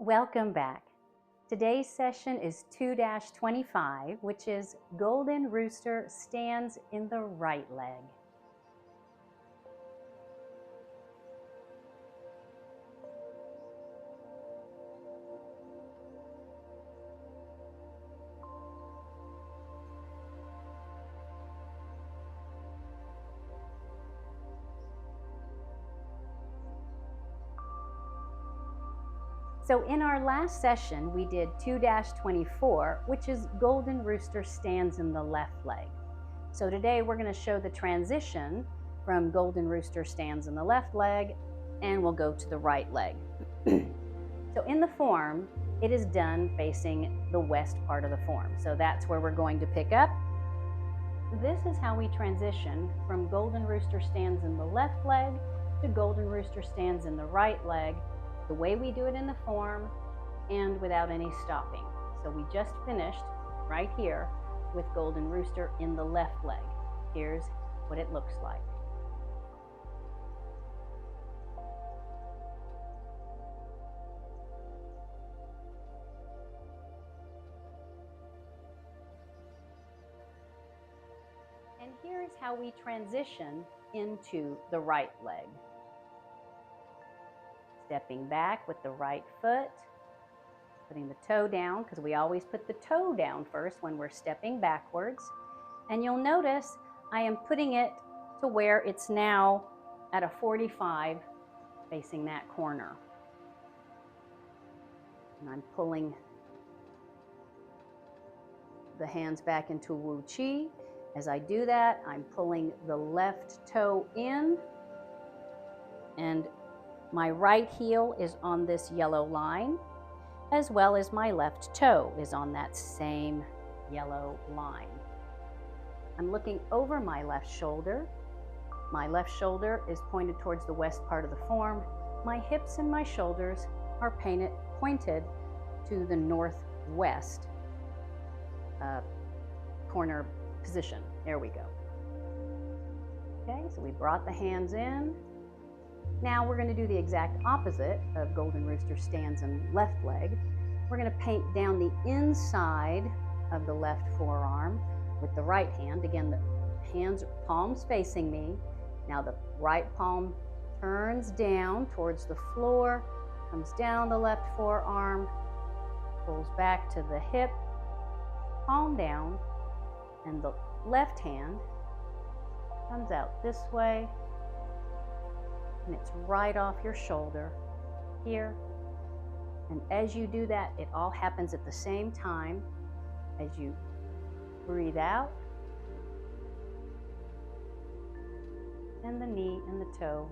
Welcome back. Today's session is 2-25, which is Golden Rooster Stands in the right leg. So in our last session, we did 2-24, which is Golden Rooster Stands in the left leg. So today we're going to show the transition from Golden Rooster Stands in the left leg, and we'll go to the right leg. So in the form, it is done facing the west part of the form. So that's where we're going to pick up. This is how we transition from Golden Rooster Stands in the left leg to Golden Rooster Stands in the right leg, the way we do it in the form and without any stopping. So we just finished right here with Golden Rooster in the left leg. Here's what it looks like. And here's how we transition into the right leg. Stepping back with the right foot, putting the toe down, because we always put the toe down first when we're stepping backwards. And you'll notice I am putting it to where it's now at a 45 facing that corner. And I'm pulling the hands back into Wu Chi. As I do that, I'm pulling the left toe in, and my right heel is on this yellow line, as well as my left toe is on that same yellow line. I'm looking over my left shoulder. My left shoulder is pointed towards the west part of the form. My hips and my shoulders are pointed to the northwest corner position. There we go. Okay, so we brought the hands in. Now we're going to do the exact opposite of Golden Rooster Stands in left leg. We're going to paint down the inside of the left forearm with the right hand. Again, the hands, palms facing me. Now the right palm turns down towards the floor, comes down the left forearm, pulls back to the hip, palm down, and the left hand comes out this way, and it's right off your shoulder here. And as you do that, it all happens at the same time. As you breathe out, and the knee and the toe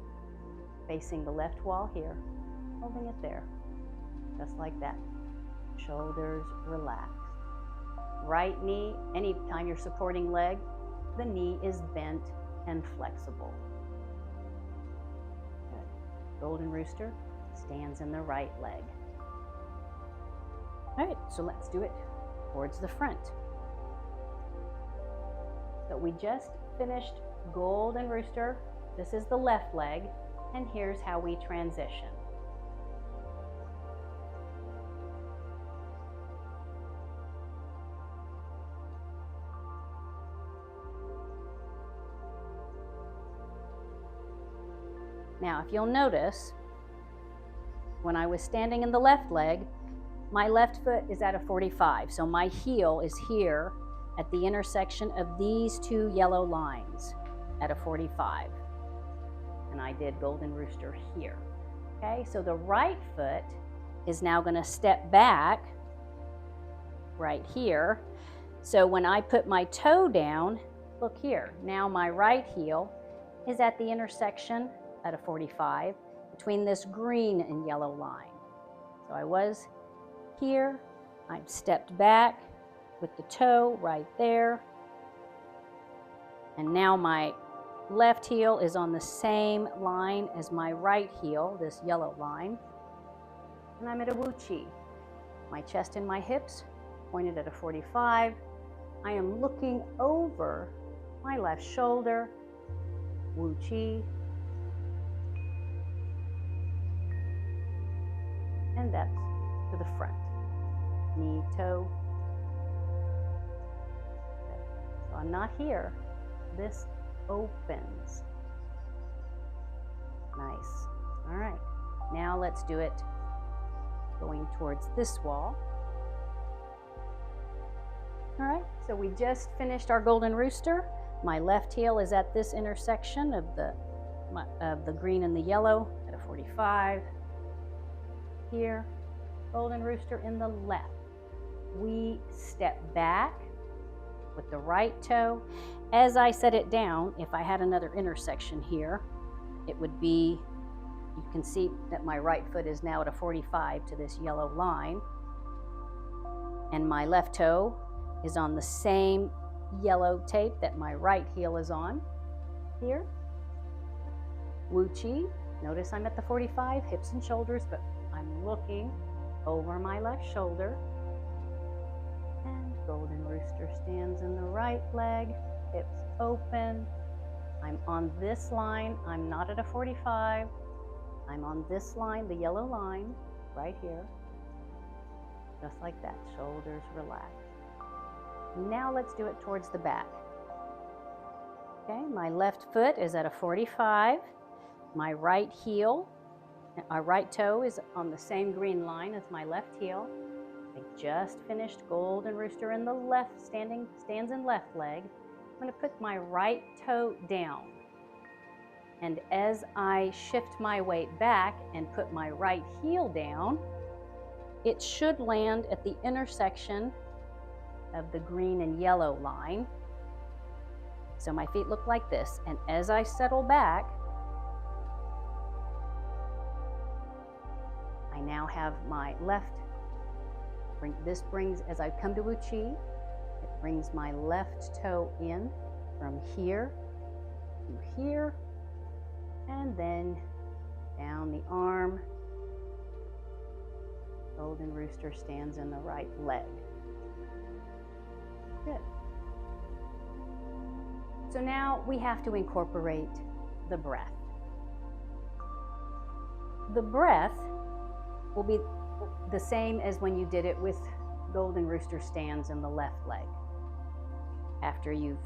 facing the left wall here, holding it there, just like that. Shoulders relaxed. Right knee, anytime you're supporting leg, the knee is bent and flexible. Golden Rooster stands in the right leg. All right, so let's do it towards the front. So we just finished Golden Rooster. This is the left leg, and here's how we transition. Now, if you'll notice, when I was standing in the left leg, my left foot is at a 45. So my heel is here at the intersection of these two yellow lines at a 45. And I did Golden Rooster here. Okay, so the right foot is now going to step back right here. So when I put my toe down, look here, now my right heel is at the intersection at a 45 between this green and yellow line. So I was here, I've stepped back with the toe right there, and now my left heel is on the same line as my right heel, this yellow line, and I'm at a Wu Chi. My chest and my hips pointed at a 45. I am looking over my left shoulder, Wu Chi, and that's to the front. Knee, toe. Okay. So I'm not here. This opens. Nice. All right. Now let's do it going towards this wall. All right, so we just finished our Golden Rooster. My left heel is at this intersection of the green and the yellow at a 45. Here, Golden Rooster in the left. We step back with the right toe. As I set it down, if I had another intersection here, it would be, you can see that my right foot is now at a 45 to this yellow line, and my left toe is on the same yellow tape that my right heel is on here. Wu Chi, notice I'm at the 45, hips and shoulders, but I'm looking over my left shoulder. And Golden Rooster stands in the right leg, hips open. I'm on this line, I'm not at a 45. I'm on this line, the yellow line, right here. Just like that, shoulders relaxed. Now let's do it towards the back. Okay, my left foot is at a 45. My right heel, our right toe is on the same green line as my left heel. I just finished Golden Rooster in the left, stands in left leg. I'm going to put my right toe down. And as I shift my weight back and put my right heel down, it should land at the intersection of the green and yellow line. So my feet look like this. And as I settle back, I now have my left, this brings, as I come to Wu Chi, it brings my left toe in from here to here, and then down the arm. Golden Rooster stands in the right leg. Good. So now we have to incorporate the breath. The breath will be the same as when you did it with Golden Rooster stands in the left leg. After you've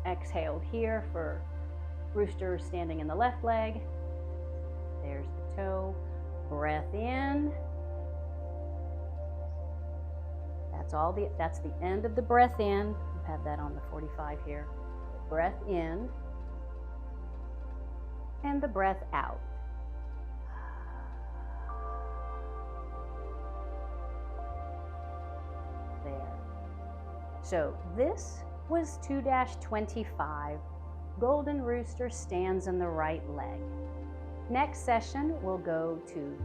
exhaled here for Rooster standing in the left leg, there's the toe, breath in. That's the end of the breath in. We've had that on the 45 here. Breath in and the breath out. There. So this was 2-25. Golden Rooster stands in the right leg. Next session we'll go to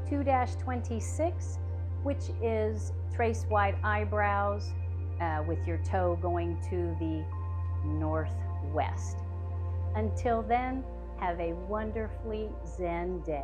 2-26, which is trace wide eyebrows with your toe going to the northwest. Until then, have a wonderfully Zen day.